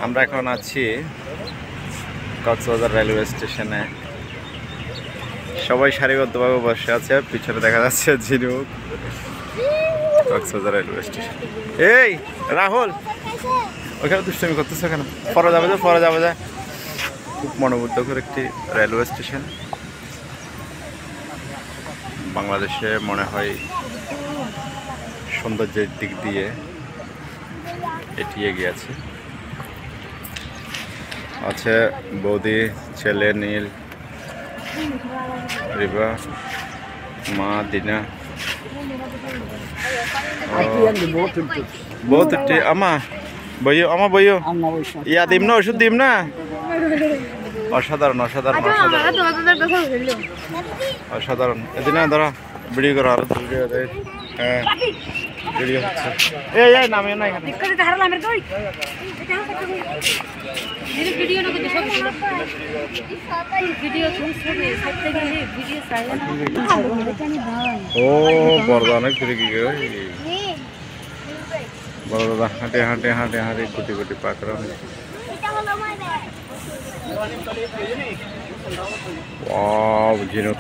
আমরা এখন আছি কক্সবাজার রেলওয়ে স্টেশনে। সবাই সারিবদ্ধভাবে বসে আছে, পিছনে দেখা যাচ্ছে ঝিনুক। Cox's Bazar railway station. এই রাহুল, ওখানে দুষ্টুমি করতেছো কেন? পরে যাবে যে, পরে যাবে যায়। খুব মনোমুগ্ধকর একটি রেলওয়ে স্টেশন। বাংলাদেশে মনে হয় সৌন্দর্যের দিক দিয়ে এটি এগিয়ে আছে বৌদি, ছেলে নীল, রিবা, মা দিনা, বহুত আমা বইও, আমা বইও, ইয়া দিম না, ওষুধ দিম না। অসাধারণ অসাধারণ অসাধারণ অসাধারণ। এদিন ধরা ভিডিও করো, আরো ভিডিও। হ্যাঁ ভিডিও হচ্ছে। এই নামিও না এখানে। ও বড়দা অনেক ঘুরে গিয়ে বড় দাদা হাঁটে হাঁটে হাঁটে হাঁটে গুটি গুটি পাকড়া। ঝিনুক